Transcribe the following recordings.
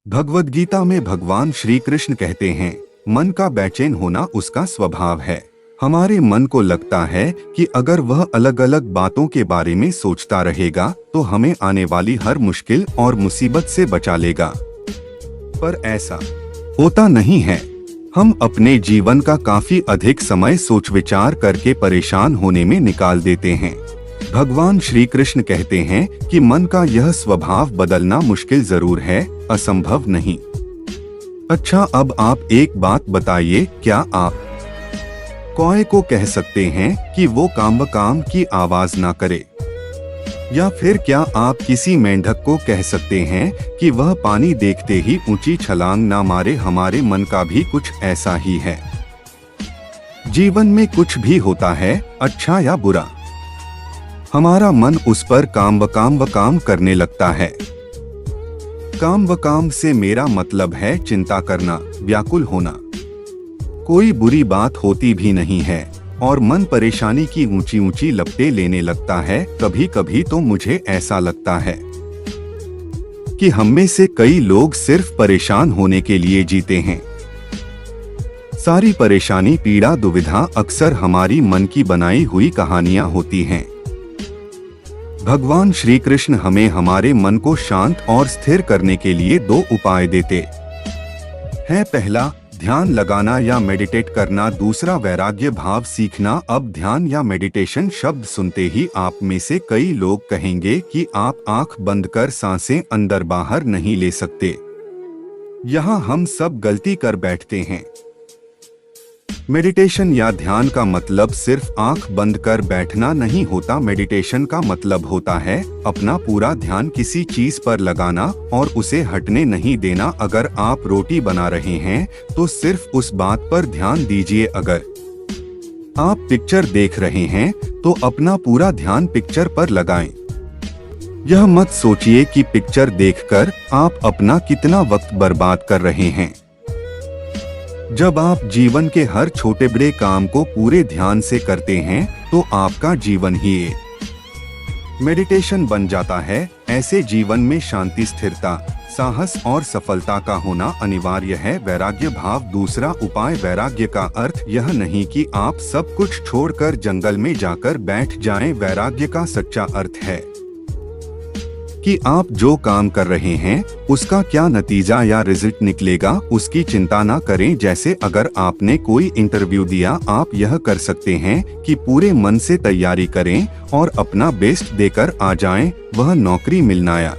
भगवद गीता में भगवान श्री कृष्ण कहते हैं, मन का बेचैन होना उसका स्वभाव है। हमारे मन को लगता है कि अगर वह अलग अलग बातों के बारे में सोचता रहेगा तो हमें आने वाली हर मुश्किल और मुसीबत से बचा लेगा, पर ऐसा होता नहीं है। हम अपने जीवन का काफी अधिक समय सोच विचार करके परेशान होने में निकाल देते हैं। भगवान श्री कृष्ण कहते हैं कि मन का यह स्वभाव बदलना मुश्किल जरूर है, असंभव नहीं। अच्छा, अब आप एक बात बताइए, क्या आप कौए को कह सकते हैं कि वो काम की आवाज ना करे? या फिर क्या आप किसी मेंढक को कह सकते हैं कि वह पानी देखते ही ऊंची छलांग ना मारे? हमारे मन का भी कुछ ऐसा ही है। जीवन में कुछ भी होता है, अच्छा या बुरा, हमारा मन उस पर काम करने लगता है। काम से मेरा मतलब है चिंता करना, व्याकुल होना। कोई बुरी बात होती भी नहीं है और मन परेशानी की ऊंची ऊंची लपटें लेने लगता है। कभी कभी तो मुझे ऐसा लगता है कि हम में से कई लोग सिर्फ परेशान होने के लिए जीते हैं। सारी परेशानी, पीड़ा, दुविधा अक्सर हमारी मन की बनाई हुई कहानियां होती हैं। भगवान श्री कृष्ण हमें हमारे मन को शांत और स्थिर करने के लिए दो उपाय देते हैं। पहला, ध्यान लगाना या मेडिटेट करना। दूसरा, वैराग्य भाव सीखना। अब ध्यान या मेडिटेशन शब्द सुनते ही आप में से कई लोग कहेंगे कि आप आंख बंद कर सांसें अंदर बाहर नहीं ले सकते। यहाँ हम सब गलती कर बैठते हैं। मेडिटेशन या ध्यान का मतलब सिर्फ आंख बंद कर बैठना नहीं होता। मेडिटेशन का मतलब होता है अपना पूरा ध्यान किसी चीज पर लगाना और उसे हटने नहीं देना। अगर आप रोटी बना रहे हैं तो सिर्फ उस बात पर ध्यान दीजिए। अगर आप पिक्चर देख रहे हैं तो अपना पूरा ध्यान पिक्चर पर लगाएं। यह मत सोचिए कि पिक्चर देखकर आप अपना कितना वक्त बर्बाद कर रहे हैं। जब आप जीवन के हर छोटे बड़े काम को पूरे ध्यान से करते हैं तो आपका जीवन ही एक मेडिटेशन बन जाता है। ऐसे जीवन में शांति, स्थिरता, साहस और सफलता का होना अनिवार्य है। वैराग्य भाव। दूसरा उपाय, वैराग्य का अर्थ यह नहीं कि आप सब कुछ छोड़कर जंगल में जाकर बैठ जाएं। वैराग्य का सच्चा अर्थ है कि आप जो काम कर रहे हैं उसका क्या नतीजा या रिजल्ट निकलेगा उसकी चिंता ना करें। जैसे अगर आपने कोई इंटरव्यू दिया, आप यह कर सकते हैं कि पूरे मन से तैयारी करें और अपना बेस्ट देकर आ जाएं। वह नौकरी मिलना या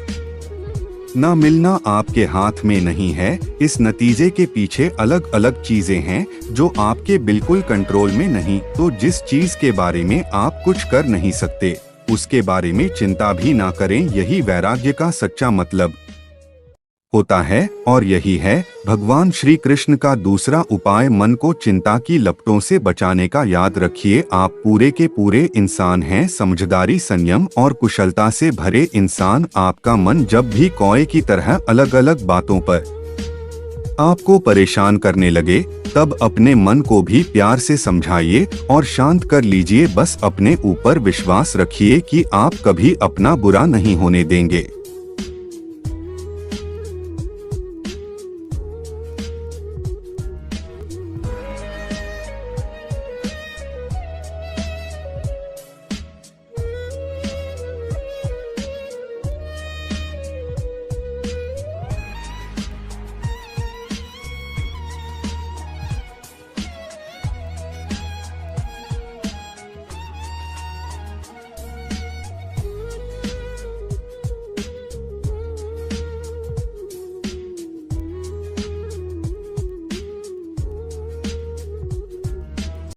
ना मिलना आपके हाथ में नहीं है। इस नतीजे के पीछे अलग अलग चीजें हैं जो आपके बिल्कुल कंट्रोल में नहीं। तो जिस चीज के बारे में आप कुछ कर नहीं सकते उसके बारे में चिंता भी ना करें। यही वैराग्य का सच्चा मतलब होता है और यही है भगवान श्री कृष्ण का दूसरा उपाय, मन को चिंता की लपटों से बचाने का। याद रखिए, आप पूरे के पूरे इंसान हैं। समझदारी, संयम और कुशलता से भरे इंसान। आपका मन जब भी कौए की तरह अलग अलग बातों पर आपको परेशान करने लगे तब अपने मन को भी प्यार से समझाइए और शांत कर लीजिए। बस अपने ऊपर विश्वास रखिए कि आप कभी अपना बुरा नहीं होने देंगे।